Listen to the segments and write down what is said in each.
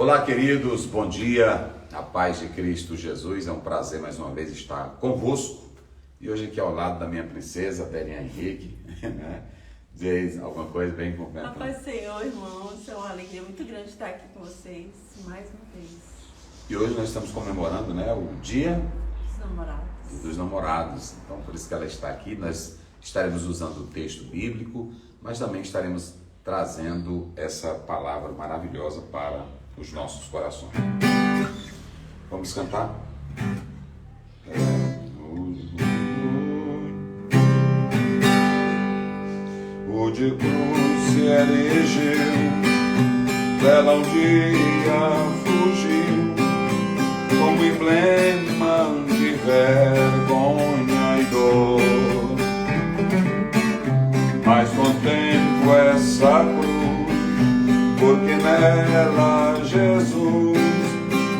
Olá, queridos, bom dia, a paz de Cristo Jesus, é um prazer mais uma vez estar convosco e hoje aqui ao lado da minha princesa, Delinha Henrique, né? Diz alguma coisa bem completa. A paz do Senhor, irmãos, é uma alegria muito grande estar aqui com vocês mais uma vez. E hoje nós estamos comemorando, né, o Dia Dos Namorados. dos Namorados, então por isso que ela está aqui. Nós estaremos usando o texto bíblico, mas também estaremos trazendo essa palavra maravilhosa para os nossos corações. Vamos cantar? O de cruz se erigeu, dela um dia fugiu, como emblema de vergonha e dor. Mas contemplo essa cruz, porque nela Jesus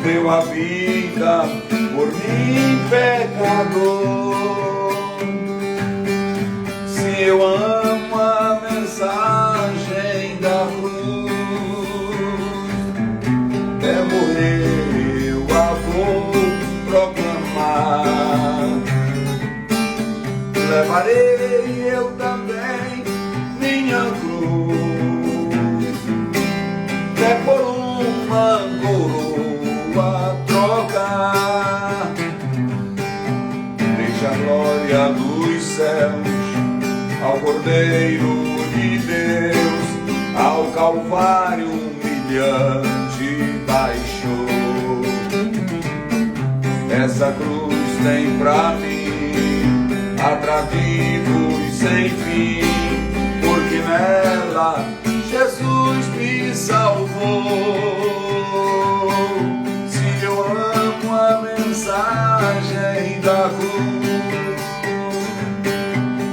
deu a vida por mim, pecador. Se eu amo a mensagem da cruz, até morrer eu a vou proclamar. Levarei eu também minha cruz, até por uma coroa trocar. Deixa a glória dos céus ao Cordeiro de Deus, ao Calvário humilhante baixou. Essa cruz tem pra mim atrativos sem fim, porque nela Jesus me salvou. Se eu amo a mensagem da cruz,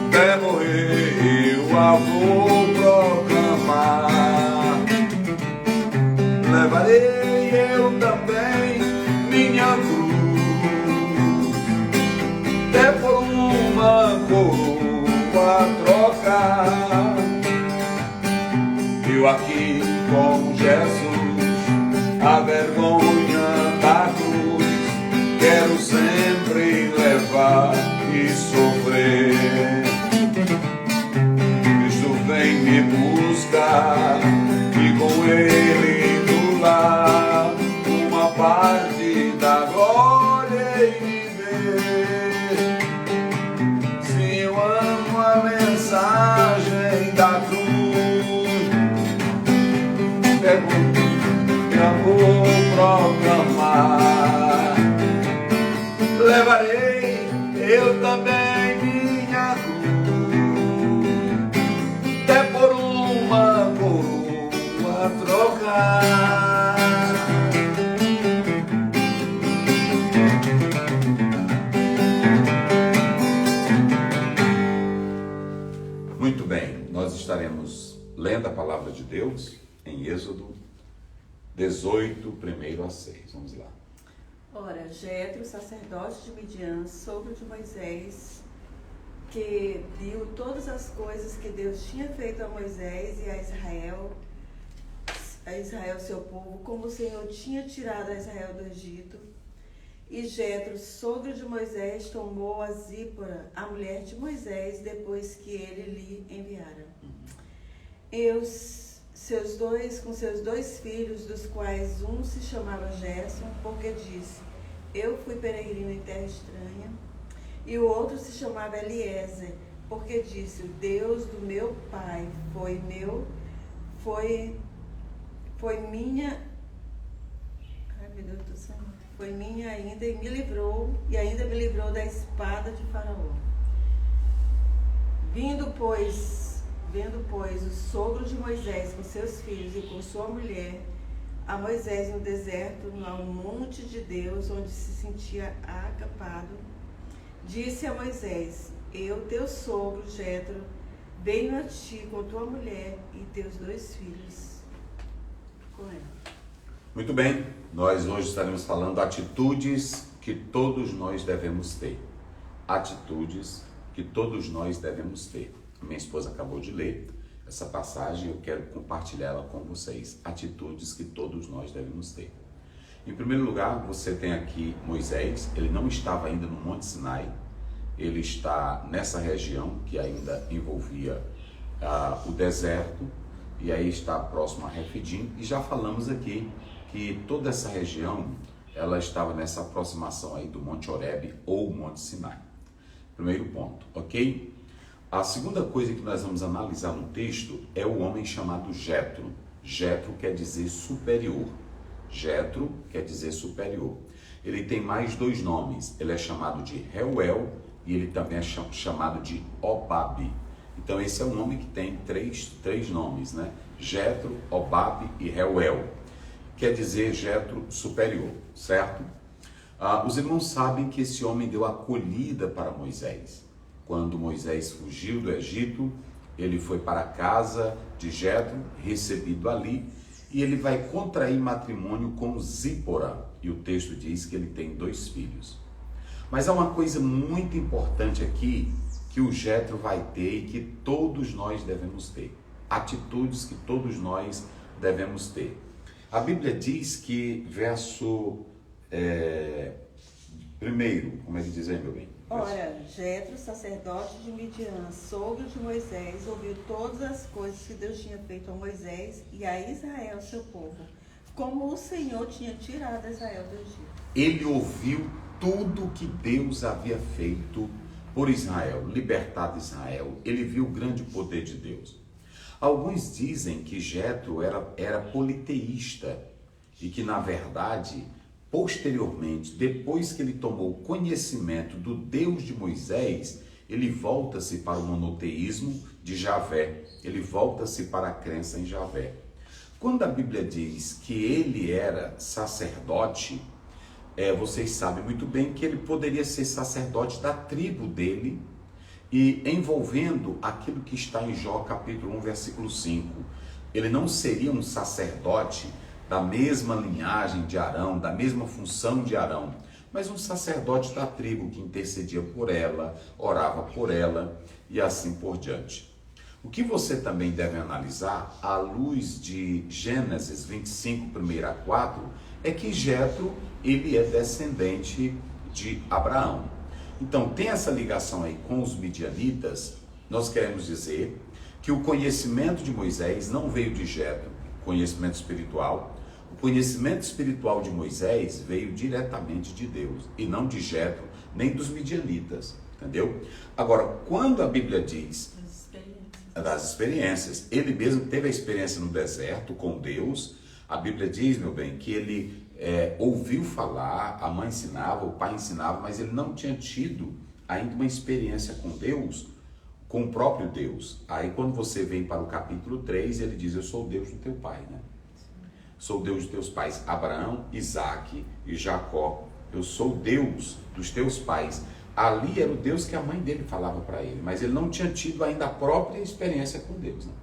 até morrer eu a vou proclamar. Levarei eu também minha cruz, até por uma coroa trocar. Eu aqui com Jesus, a vergonha da cruz, quero sempre levar e sofrer. Cristo vem me buscar e com Ele do lar uma parte da glória e viver. Se eu amo a mensagem da cruz, eu vou proclamar. Levarei eu também minha cruz, até por uma coroa trocar. Muito bem, nós estaremos lendo a palavra de Deus em Êxodo 18, 1-6. Vamos lá. Ora, Jetro, sacerdote de Midian, sogro de Moisés, que viu todas as coisas que Deus tinha feito a Moisés e a Israel seu povo, como o Senhor tinha tirado a Israel do Egito. E Jetro, sogro de Moisés, tomou a Zípora, a mulher de Moisés, depois que ele lhe enviara. Com seus dois filhos, dos quais um se chamava Gerson, porque disse: eu fui peregrino em terra estranha, e o outro se chamava Eliezer, porque disse: o Deus do meu pai foi minha ainda, e ainda me livrou da espada de Faraó. Vendo, pois, o sogro de Moisés com seus filhos e com sua mulher a Moisés no deserto, no monte de Deus, onde se sentia acampado, disse a Moisés: eu, teu sogro Jetro, venho a ti com tua mulher e teus dois filhos com ela. Muito bem, nós hoje estaremos falando atitudes que todos nós devemos ter. Atitudes que todos nós devemos ter. Minha esposa acabou de ler essa passagem, eu quero compartilhar ela com vocês. Atitudes que todos nós devemos ter. Em primeiro lugar, você tem aqui Moisés. Ele não estava ainda no Monte Sinai. Ele está nessa região que ainda envolvia o deserto. E aí está próximo a Refidim. E já falamos aqui que toda essa região, ela estava nessa aproximação aí do Monte Horebe ou Monte Sinai. Primeiro ponto, ok? A segunda coisa que nós vamos analisar no texto é o homem chamado Jetro. Jetro quer dizer superior. Jetro quer dizer superior. Ele tem mais dois nomes. Ele é chamado de Reuel e ele também é chamado de Obabe. Então esse é um nome que tem três nomes, né? Jetro, Obabe e Reuel. Quer dizer Jetro superior, certo? Os irmãos sabem que esse homem deu acolhida para Moisés. Quando Moisés fugiu do Egito, ele foi para a casa de Jetro, recebido ali, e ele vai contrair matrimônio com Zípora. E o texto diz que ele tem 2 filhos. Mas há uma coisa muito importante aqui que o Jetro vai ter e que todos nós devemos ter. Atitudes que todos nós devemos ter. A Bíblia diz que, verso primeiro, como é que diz aí, meu bem? Ora, Jetro, sacerdote de Midian, sogro de Moisés, ouviu todas as coisas que Deus tinha feito a Moisés e a Israel, seu povo, como o Senhor tinha tirado Israel do Egito. Ele ouviu tudo que Deus havia feito por Israel, libertado Israel. Ele viu o grande poder de Deus. Alguns dizem que Jetro era politeísta e que, na verdade, posteriormente, depois que ele tomou conhecimento do Deus de Moisés, ele volta-se para o monoteísmo de Javé, ele volta-se para a crença em Javé. Quando a Bíblia diz que ele era sacerdote, vocês sabem muito bem que ele poderia ser sacerdote da tribo dele, e envolvendo aquilo que está em Jó capítulo 1, versículo 5. Ele não seria um sacerdote da mesma linhagem de Arão, da mesma função de Arão, mas um sacerdote da tribo que intercedia por ela, orava por ela e assim por diante. O que você também deve analisar, à luz de Gênesis 25, 1 a 4, é que Jetro, ele é descendente de Abraão. Então, tem essa ligação aí com os midianitas. Nós queremos dizer que o conhecimento de Moisés não veio de Jetro, conhecimento espiritual. O conhecimento espiritual de Moisés veio diretamente de Deus e não de Jetro, nem dos midianitas, entendeu? Agora, quando a Bíblia diz das experiências, ele mesmo teve a experiência no deserto com Deus. A Bíblia diz, meu bem, que ele ouviu falar, a mãe ensinava, o pai ensinava, mas ele não tinha tido ainda uma experiência com Deus, com o próprio Deus. Aí quando você vem para o capítulo 3, ele diz: eu sou o Deus do teu pai, né? Sou o Deus dos teus pais, Abraão, Isaque e Jacó. Eu sou o Deus dos teus pais. Ali era o Deus que a mãe dele falava para ele, mas ele não tinha tido ainda a própria experiência com Deus, né?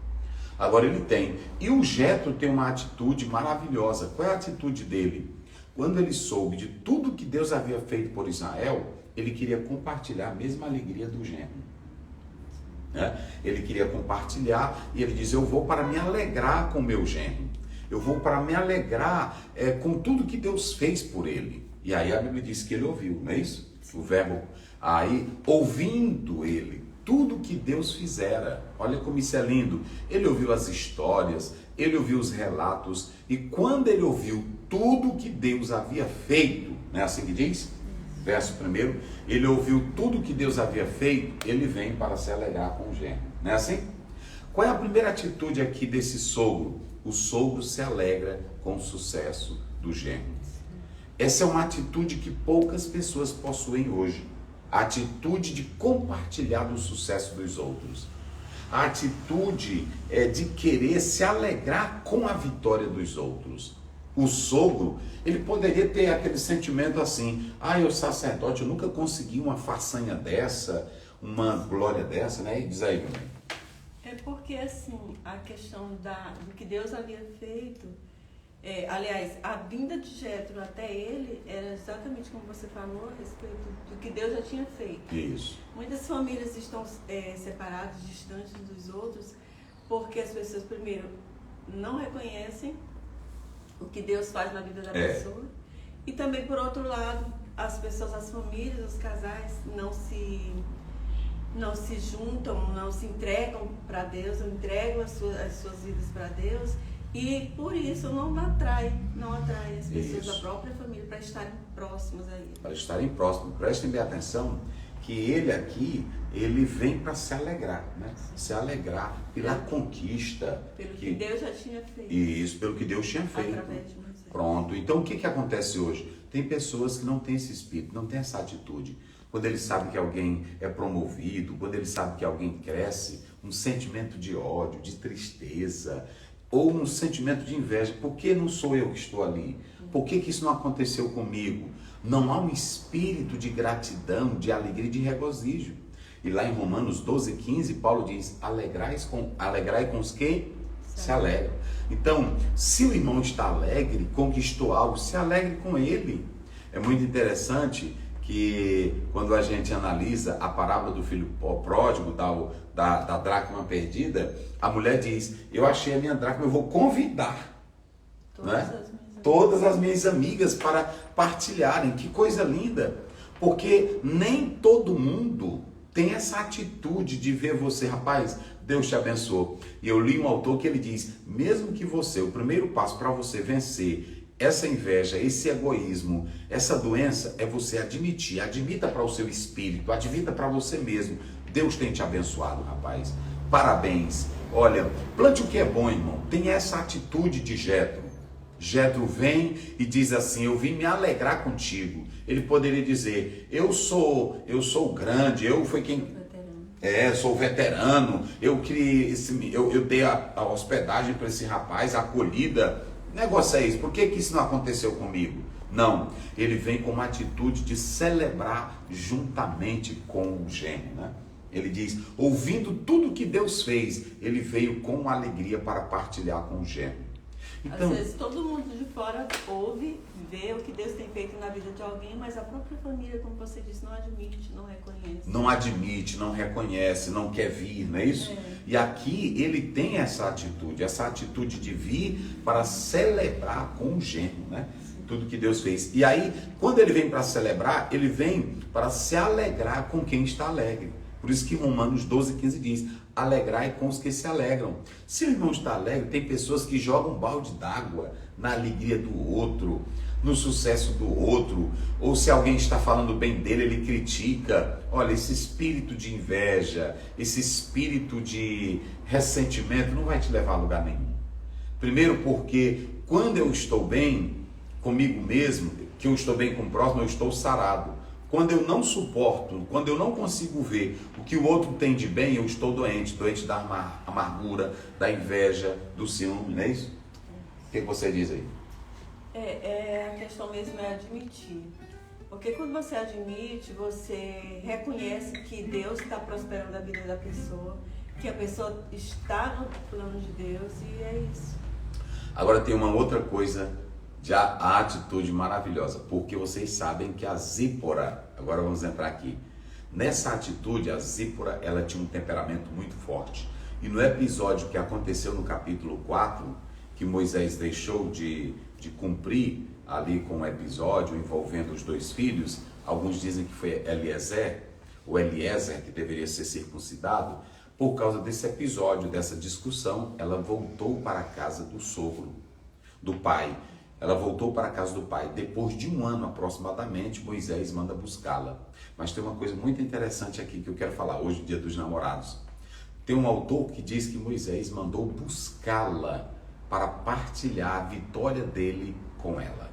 Agora ele tem. E o Jetro tem uma atitude maravilhosa. Qual é a atitude dele? Quando ele soube de tudo que Deus havia feito por Israel, ele queria compartilhar a mesma alegria do genro. Ele queria compartilhar e ele diz: eu vou para me alegrar com o meu genro. Eu vou para me alegrar com tudo que Deus fez por ele. E aí a Bíblia diz que ele ouviu, não é isso? O verbo aí, ouvindo ele tudo que Deus fizera. Olha como isso é lindo. Ele ouviu as histórias, ele ouviu os relatos, e quando ele ouviu tudo que Deus havia feito, não é assim que diz? Verso 1, ele ouviu tudo que Deus havia feito, ele vem para se alegrar com o genro. Não é assim? Qual é a primeira atitude aqui desse sogro? O sogro se alegra com o sucesso do genro. Essa é uma atitude que poucas pessoas possuem hoje. A atitude de compartilhar do sucesso dos outros. A atitude de querer se alegrar com a vitória dos outros. O sogro, ele poderia ter aquele sentimento assim: eu sacerdote, eu nunca consegui uma façanha dessa, uma glória dessa, né? E diz aí, meu bem. É porque, assim, a questão do que Deus havia feito, aliás, a vinda de Jetro até ele era exatamente como você falou, a respeito do que Deus já tinha feito. Isso. Muitas famílias estão separadas, distantes dos outros, Porque as pessoas, primeiro, não reconhecem o que Deus faz na vida da pessoa. E também, por outro lado, as pessoas, as famílias, os casais não se juntam, não se entregam para Deus, não entregam as suas vidas para Deus. E por isso não atrai as pessoas da própria família para estarem próximas a Ele. Para estarem próximos. Prestem bem atenção que ele aqui, ele vem para se alegrar, né? Se alegrar pela conquista. Pelo que Deus já tinha feito. Isso, pelo que Deus tinha feito. Através de Moisés. Pronto. Então o que acontece hoje? Tem pessoas que não têm esse espírito, não têm essa atitude. Quando eles sabem que alguém é promovido, quando eles sabem que alguém cresce, um sentimento de ódio, de tristeza, ou um sentimento de inveja. Por que não sou eu que estou ali? Por que isso não aconteceu comigo? Não há um espírito de gratidão, de alegria e de regozijo. E lá em Romanos 12:15, Paulo diz, alegrai com os que se alegram. Então, se o irmão está alegre, conquistou algo, se alegre com ele. É muito interessante que quando a gente analisa a parábola do filho pródigo, da dracma perdida, a mulher diz, eu achei a minha dracma, eu vou convidar todas as minhas amigas para partilharem. Que coisa linda, porque nem todo mundo tem essa atitude de ver você, rapaz, Deus te abençoou. E eu li um autor que ele diz, mesmo que você, o primeiro passo para você vencer essa inveja, esse egoísmo, essa doença, é você admitir, admita para o seu espírito, admita para você mesmo, Deus tem te abençoado, rapaz. Parabéns. Olha, plante o que é bom, irmão. Tem essa atitude de Jetro. Jetro vem e diz assim, eu vim me alegrar contigo. Ele poderia dizer, eu sou grande, eu fui quem... sou veterano, eu dei a hospedagem para esse rapaz, a acolhida. O negócio é isso, por que isso não aconteceu comigo? Não, ele vem com uma atitude de celebrar juntamente com o genro, né? Ele diz, ouvindo tudo que Deus fez, ele veio com alegria para partilhar com o genro. Então, às vezes todo mundo de fora ouve, vê o que Deus tem feito na vida de alguém, mas a própria família, como você disse, não admite, não reconhece. Não admite, não reconhece, não quer vir, não é isso? E aqui ele tem essa atitude de vir para celebrar com o genro, né? Tudo que Deus fez. E aí, quando ele vem para celebrar, ele vem para se alegrar com quem está alegre. Por isso que Romanos 12:15 diz, alegrai com os que se alegram. Se o irmão está alegre, tem pessoas que jogam um balde d'água na alegria do outro, no sucesso do outro, ou se alguém está falando bem dele, ele critica. Olha, esse espírito de inveja, esse espírito de ressentimento não vai te levar a lugar nenhum. Primeiro porque quando eu estou bem comigo mesmo, que eu estou bem com o próximo, eu estou sarado. Quando eu não suporto, quando eu não consigo ver o que o outro tem de bem, eu estou doente da amargura, da inveja, do ciúme, não é isso? O que você diz aí? A questão mesmo é admitir. Porque quando você admite, você reconhece que Deus está prosperando a vida da pessoa, que a pessoa está no plano de Deus, e é isso. Agora tem uma outra coisa, já a atitude maravilhosa, porque vocês sabem que a Zípora, agora vamos entrar aqui, nessa atitude, a Zípora, ela tinha um temperamento muito forte. E no episódio que aconteceu no capítulo 4, que Moisés deixou de cumprir ali com o episódio envolvendo os dois filhos, alguns dizem que foi Eliezer que deveria ser circuncidado. Por causa desse episódio, dessa discussão, ela voltou para a casa do sogro, do pai. Ela voltou para a casa do pai. Depois de 1 ano aproximadamente, Moisés manda buscá-la. Mas tem uma coisa muito interessante aqui que eu quero falar hoje, Dia dos Namorados. Tem um autor que diz que Moisés mandou buscá-la para partilhar a vitória dele com ela.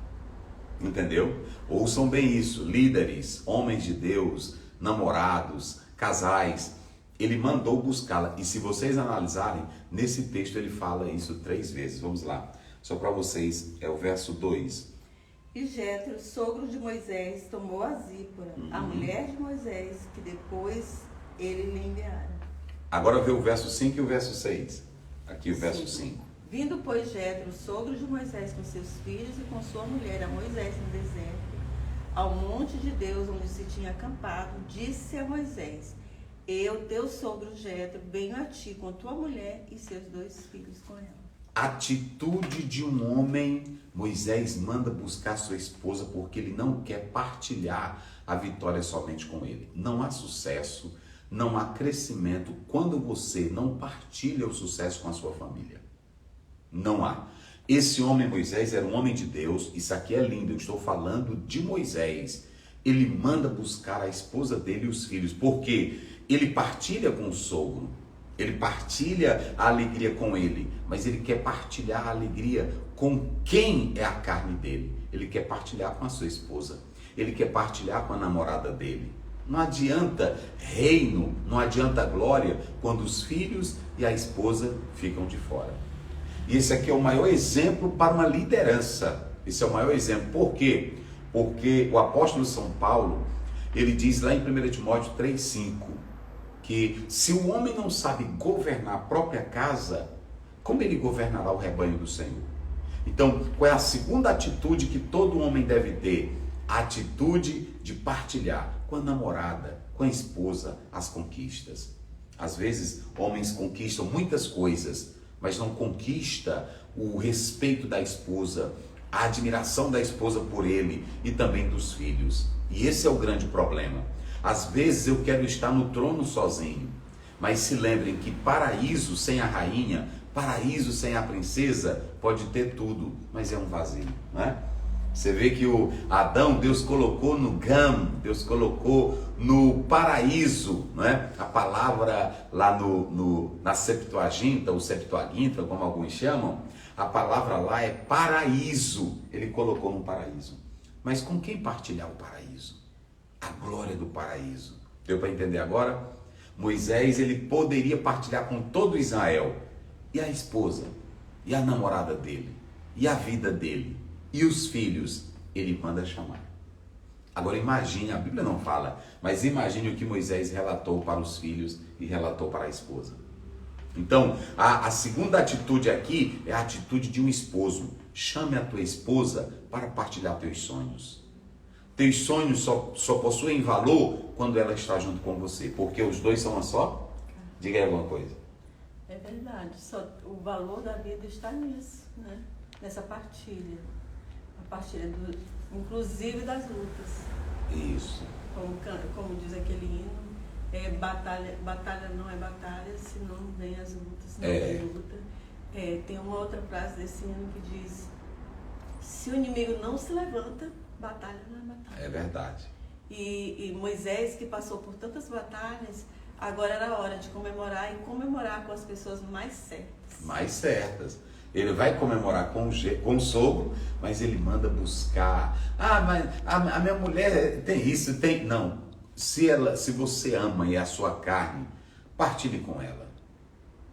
Entendeu? Ouçam bem isso, líderes, homens de Deus, namorados, casais. Ele mandou buscá-la. E se vocês analisarem, nesse texto ele fala isso 3 vezes. Vamos lá. Só para vocês, é o verso 2. E Jetro, sogro de Moisés, tomou a Zípora, a mulher de Moisés, que depois ele lhe enviara. Agora vê o verso 5 e o verso 6. Aqui o verso 5. Vindo, pois, Jetro, sogro de Moisés, com seus filhos e com sua mulher, a Moisés no deserto, ao monte de Deus, onde se tinha acampado, disse a Moisés, eu, teu sogro Jetro, venho a ti com tua mulher e seus 2 filhos com ela. Atitude de um homem, Moisés manda buscar sua esposa porque ele não quer partilhar a vitória somente com ele. Não há sucesso, não há crescimento quando você não partilha o sucesso com a sua família. Não há. Esse homem Moisés era um homem de Deus, isso aqui é lindo, eu estou falando de Moisés. Ele manda buscar a esposa dele e os filhos, porque ele partilha com o sogro. Ele partilha a alegria com ele, mas ele quer partilhar a alegria com quem é a carne dele. Ele quer partilhar com a sua esposa. Ele quer partilhar com a namorada dele. Não adianta reino, não adianta glória quando os filhos e a esposa ficam de fora. E esse aqui é o maior exemplo para uma liderança. Esse é o maior exemplo. Por quê? Porque o apóstolo São Paulo, ele diz lá em 1 Timóteo 3,5, que se o homem não sabe governar a própria casa, como ele governará o rebanho do Senhor? Então, qual é a segunda atitude que todo homem deve ter? A atitude de partilhar com a namorada, com a esposa, as conquistas. Às vezes, homens conquistam muitas coisas, mas não conquista o respeito da esposa, a admiração da esposa por ele e também dos filhos. E esse é o grande problema. Às vezes eu quero estar no trono sozinho, mas se lembrem que paraíso sem a rainha, paraíso sem a princesa, pode ter tudo, mas é um vazio, não é? Você vê que o Adão, Deus colocou no Gam, Deus colocou no paraíso, não é? A palavra lá na Septuaginta, ou Septuaginta, como alguns chamam, a palavra lá é paraíso, ele colocou no paraíso. Mas com quem partilhar o paraíso? A glória do paraíso. Deu para entender agora? Moisés, ele poderia partilhar com todo Israel, e a esposa, e a namorada dele, e a vida dele, e os filhos, ele manda chamar. Agora imagine, a Bíblia não fala, mas imagine o que Moisés relatou para os filhos e relatou para a esposa. Então, a segunda atitude aqui é a atitude de um esposo. Chame a tua esposa para partilhar teus sonhos. Teus sonhos só possuem valor quando ela está junto com você, porque os dois são uma só. Diga aí alguma coisa. É verdade, o valor da vida está nisso, né? Nessa partilha. A partilha, inclusive das lutas. Isso. Como diz aquele hino, batalha não é batalha se não vem as lutas, não tem luta. Tem uma outra frase desse hino que diz: se o inimigo não se levanta, batalha não é batalha. É verdade. E Moisés, que passou por tantas batalhas, agora era a hora de comemorar e comemorar com as pessoas mais certas. Mais certas. Ele vai comemorar com o sogro, mas ele manda buscar. Ah, mas a minha mulher tem isso, tem... Não. Se você ama e é a sua carne, partilhe com ela.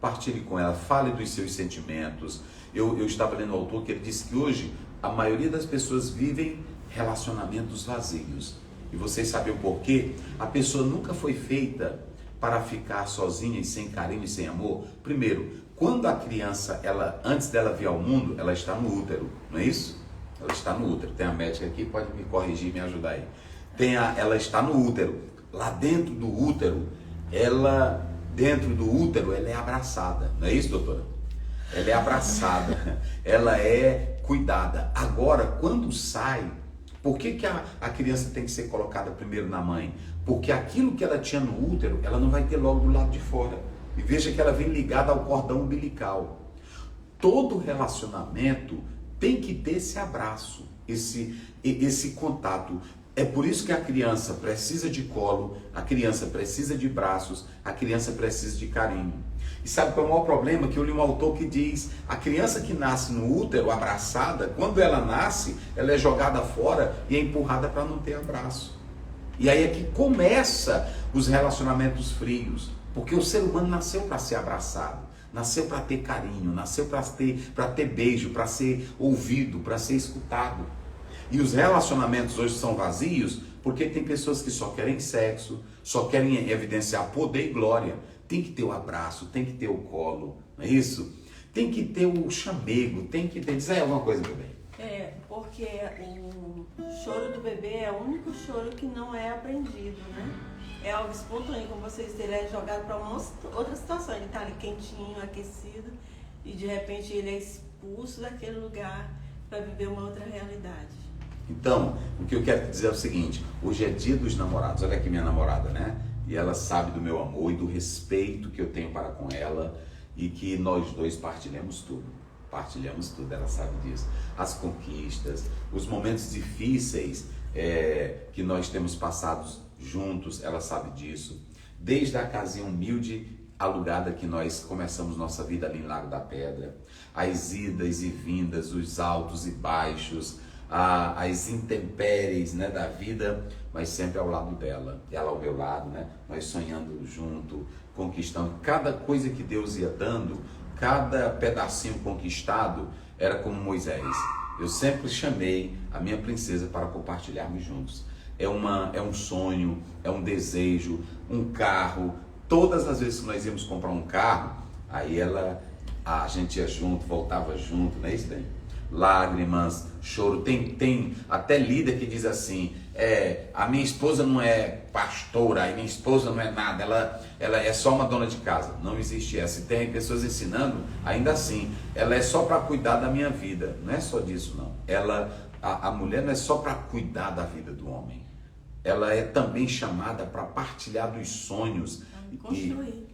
Partilhe com ela, fale dos seus sentimentos. Eu estava lendo o autor que ele disse que hoje a maioria das pessoas vivem relacionamentos vazios. E vocês sabem o porquê? A pessoa nunca foi feita para ficar sozinha e sem carinho e sem amor. Primeiro, quando a criança, antes dela vir ao mundo, ela está no útero, não é isso? Ela está no útero. Tem a médica aqui, pode me corrigir e me ajudar aí. Ela está no útero. Lá dentro do útero, ela é abraçada. Não é isso, doutora? Ela é abraçada, ela é cuidada. Agora, quando sai, por que a criança tem que ser colocada primeiro na mãe? Porque aquilo que ela tinha no útero, ela não vai ter logo do lado de fora. E veja que ela vem ligada ao cordão umbilical. Todo relacionamento tem que ter esse abraço, esse contato. É por isso que a criança precisa de colo, a criança precisa de braços, a criança precisa de carinho. E sabe qual é o maior problema? Que eu li um autor que diz, a criança que nasce no útero, abraçada, quando ela nasce, ela é jogada fora e é empurrada para não ter abraço. E aí é que começa os relacionamentos frios, porque o ser humano nasceu para ser abraçado, nasceu para ter carinho, nasceu para ter beijo, para ser ouvido, para ser escutado. E os relacionamentos hoje são vazios porque tem pessoas que só querem sexo, só querem evidenciar poder e glória. Tem que ter o abraço, tem que ter o colo, não é isso? Tem que ter o chamego, tem que ter... Diz aí alguma coisa, meu bem. Porque o choro do bebê é o único choro que não é aprendido, né? é algo espontâneo, como vocês terem, ele é jogado para uma outra situação. Ele está ali quentinho, aquecido, e de repente ele é expulso daquele lugar para viver uma outra realidade. Então, o que eu quero te dizer é o seguinte: hoje é dia dos namorados. Olha aqui minha namorada, né? E ela sabe do meu amor e do respeito que eu tenho para com ela, e que nós dois partilhamos tudo. Partilhamos tudo, ela sabe disso. As conquistas, os momentos difíceis que nós temos passados juntos, ela sabe disso. Desde a casinha humilde alugada que nós começamos nossa vida ali em Lago da Pedra, as idas e vindas, os altos e baixos, as intempéries, né, da vida, mas sempre ao lado dela, ela ao meu lado, né, nós sonhando junto, conquistando cada coisa que Deus ia dando, cada pedacinho conquistado era como Moisés. Eu sempre chamei a minha princesa para compartilharmos juntos. É um sonho, é um desejo, um carro. Todas as vezes que nós íamos comprar um carro, aí a gente ia junto, voltava junto, não é isso, Dani? Lágrimas, choro. Tem até líder que diz assim: a minha esposa não é pastora, a minha esposa não é nada, ela é só uma dona de casa. Não existe essa. E tem pessoas ensinando, ainda assim, ela é só para cuidar da minha vida. Não é só disso, não. A mulher não é só para cuidar da vida do homem. Ela é também chamada para partilhar dos sonhos,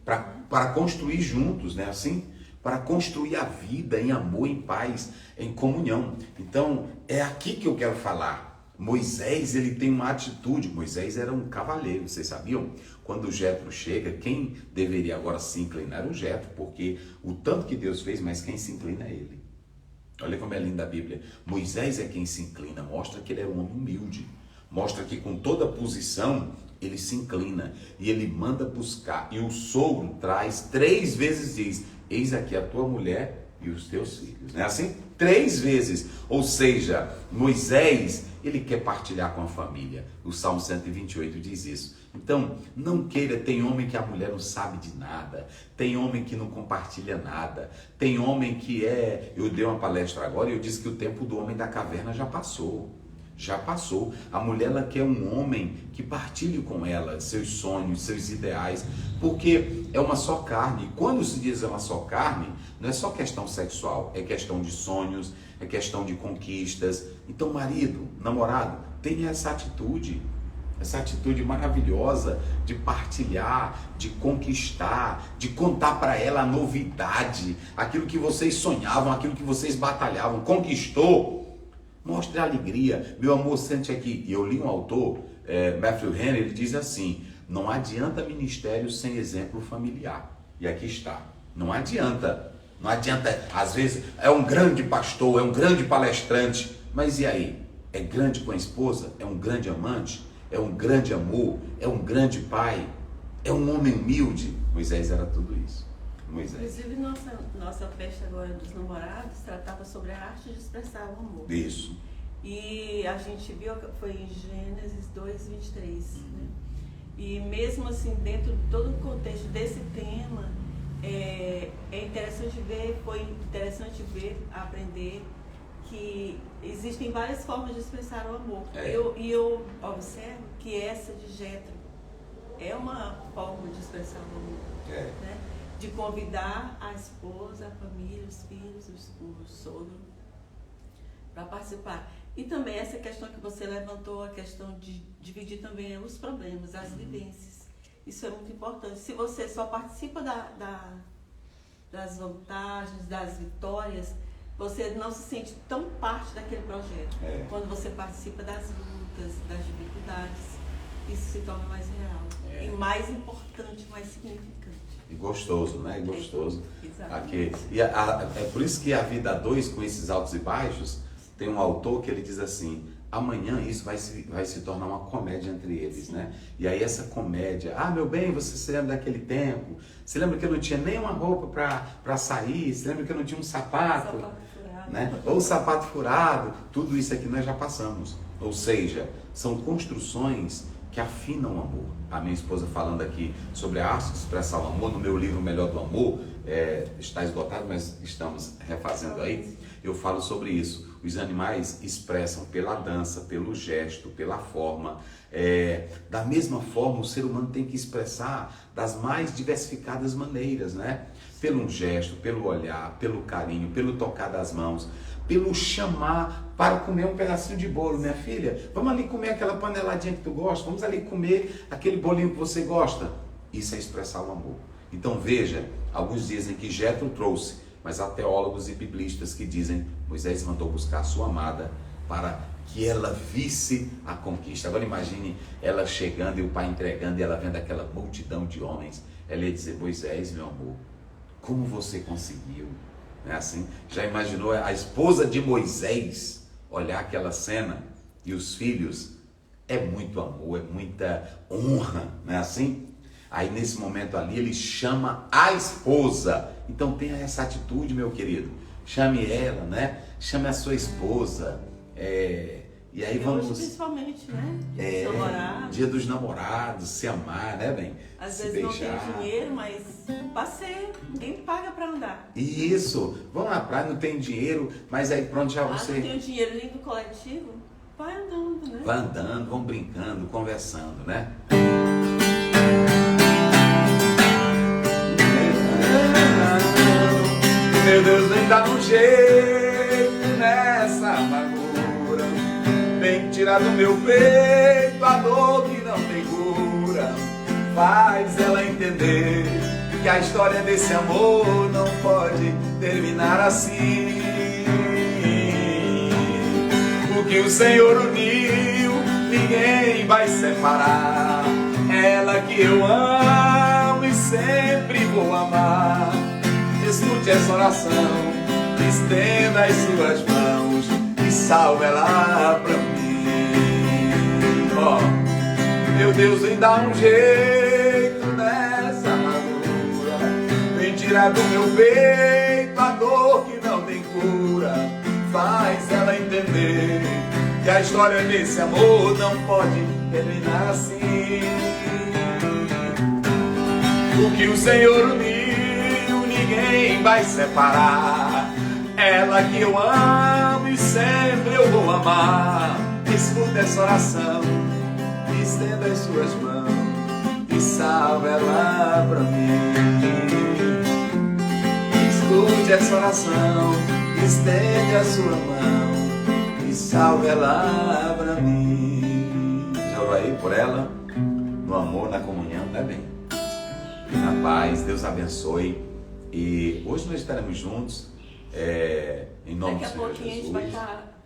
para construir juntos, né? Assim, para construir a vida em amor, em paz, em comunhão. Então, é aqui que eu quero falar. Moisés, ele tem uma atitude. Moisés era um cavaleiro, vocês sabiam? Quando o Jetro chega, quem deveria agora se inclinar era o Jetro, porque o tanto que Deus fez, mas quem se inclina é ele. Olha como é linda a Bíblia. Moisés é quem se inclina, mostra que ele é um homem humilde. Mostra que com toda posição ele se inclina e ele manda buscar. E o sogro traz 3 vezes, diz: eis aqui a tua mulher e os teus filhos. Não é assim? 3 vezes. Ou seja, Moisés, ele quer partilhar com a família. O Salmo 128 diz isso. Então, não queira, tem homem que a mulher não sabe de nada, tem homem que não compartilha nada, tem homem que eu dei uma palestra agora e eu disse que o tempo do homem da caverna já passou. Já passou. A mulher, ela quer um homem que partilhe com ela seus sonhos, seus ideais, porque é uma só carne. E quando se diz uma só carne, não é só questão sexual, é questão de sonhos, é questão de conquistas. Então, marido, namorado, tenha essa atitude maravilhosa de partilhar, de conquistar, de contar para ela a novidade, aquilo que vocês sonhavam, aquilo que vocês batalhavam, conquistou. Mostre a alegria. Meu amor, sente aqui. E eu li um autor, Matthew Henry, ele diz assim: não adianta ministério sem exemplo familiar. E aqui está. Não adianta. Não adianta, às vezes, é um grande pastor, é um grande palestrante. Mas e aí? É grande com a esposa? É um grande amante? É um grande amor? É um grande pai? É um homem humilde? Moisés era tudo isso. Moisés. Inclusive, nossa festa agora dos namorados tratava sobre a arte de expressar o amor. Isso. E a gente viu, foi em Gênesis 2:23, né? E mesmo assim, dentro de todo o contexto desse tema, foi interessante ver, aprender que existem várias formas de expressar o amor. Eu observo que essa de Jetro é uma forma de expressar o amor, né? De convidar a esposa, a família, os filhos, o sogro para participar. E também essa questão que você levantou, a questão de dividir também os problemas, as vivências. Isso é muito importante. Se você só participa das vantagens, das vitórias, você não se sente tão parte daquele projeto. Quando você participa das lutas, das dificuldades, isso se torna mais real. E mais importante, mais significante. E gostoso, né? E gostoso. Exatamente. E é por isso que a vida a dois, com esses altos e baixos, tem um autor que ele diz assim: amanhã isso vai se tornar uma comédia entre eles, sim, né? E aí essa comédia: meu bem, você se lembra daquele tempo? Você lembra que eu não tinha nem uma roupa para sair? Você lembra que eu não tinha um sapato? Furado. Né? Ou sapato furado? Tudo isso aqui nós já passamos. Ou seja, são construções que afinam o amor. A minha esposa falando aqui sobre a arte de expressar o amor, no meu livro O Melhor do Amor, está esgotado, mas estamos refazendo aí, eu falo sobre isso. os animais expressam pela dança, pelo gesto, pela forma. Da mesma forma, o ser humano tem que expressar das mais diversificadas maneiras, né? Pelo gesto, pelo olhar, pelo carinho, pelo tocar das mãos, pelo chamar para comer um pedacinho de bolo. Minha filha, vamos ali comer aquela paneladinha que tu gosta, vamos ali comer aquele bolinho que você gosta. Isso é expressar o amor. Então veja, alguns dizem que Jetro trouxe, mas há teólogos e biblistas que dizem Moisés mandou buscar a sua amada para que ela visse a conquista. Agora imagine ela chegando e o pai entregando e ela vendo aquela multidão de homens. Ela ia dizer, Moisés, meu amor, como você conseguiu? Não é assim? Já imaginou a esposa de Moisés olhar aquela cena e os filhos? É muito amor, é muita honra, não é assim? Aí nesse momento ali ele chama a esposa. Então tenha essa atitude, meu querido. Chame ela, né? Chame a sua esposa. E aí vamos... Hoje, principalmente, né? Dia dos namorados, se amar, né, bem? Às se vezes beijar. não tem dinheiro, mas passeio, ninguém paga pra andar. Isso, vamos na praia, não tem dinheiro, mas aí pronto, já você... não tem dinheiro nem do coletivo, vai andando, né? Vai andando, vão brincando, conversando, né? Meu Deus, vem dar um jeito nessa amargura, vem tirar do meu peito a dor que não tem cura, faz ela entender que a história desse amor não pode terminar assim. O que o Senhor uniu, ninguém vai separar. Ela que eu amo e sempre vou amar. Escute essa oração, estenda as suas mãos e salve ela pra mim. Meu Deus, vem dar um jeito nessa amargura, vem tirar do meu peito a dor que não tem cura, faz ela entender que a história desse amor não pode terminar assim. O que o Senhor uniu, ninguém vai separar. Ela que eu amo e sempre eu vou amar. Escuta essa oração, estenda as suas mãos e salve ela pra mim. Escute essa oração, estende a sua mão e salve ela pra mim. Já orou aí por ela? No amor, na comunhão, tá bem? Na paz, Deus abençoe. E hoje nós estaremos juntos, em nome do Senhor Jesus. Daqui a pouquinho a gente vai estar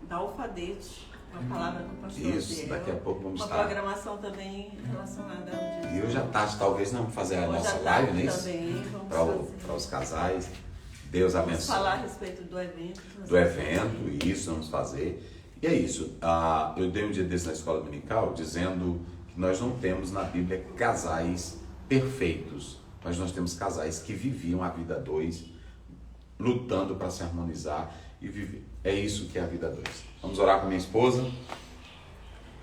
na alfadete, uma palavra com o pastor Isso, Biel, daqui a pouco vamos estar. Uma programação também relacionada ao dia. E hoje à tarde talvez não vamos fazer a nossa live, não é isso? Também para os casais. Deus abençoe. Vamos falar a respeito do evento. Do evento, isso vamos fazer. E é isso. Eu dei um dia desse na escola dominical dizendo que nós não temos na Bíblia casais perfeitos, mas nós temos casais que viviam a vida a dois, lutando para se harmonizar e viver. É isso que é a vida a dois. Vamos orar com minha esposa?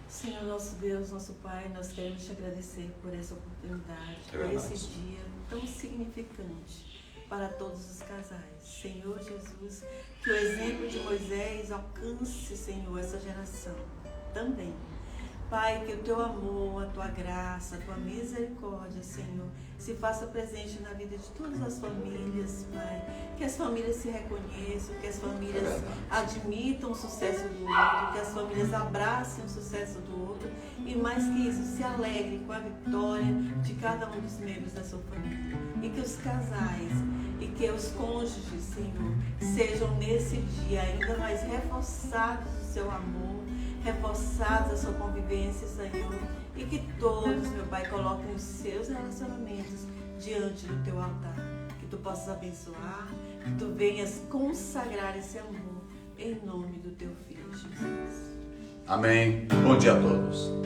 Senhor, nosso Deus, nosso Pai, nós queremos te agradecer por essa oportunidade, por esse dia tão significante para todos os casais. Senhor Jesus, que o exemplo de Moisés alcance, Senhor, essa geração também. Pai, que o teu amor, a tua graça, a tua misericórdia, Senhor, se faça presente na vida de todas as famílias, Pai. Que as famílias se reconheçam, que as famílias admitam o sucesso do outro, que as famílias abracem o sucesso do outro e, mais que isso, se alegrem com a vitória de cada um dos membros da sua família. E que os casais e que os cônjuges, Senhor, sejam nesse dia ainda mais reforçados do seu amor, reforçados a sua convivência, Senhor, e que todos, meu Pai, coloquem os seus relacionamentos diante do teu altar, que tu possas abençoar, que tu venhas consagrar esse amor em nome do teu Filho Jesus. Amém. Bom dia a todos.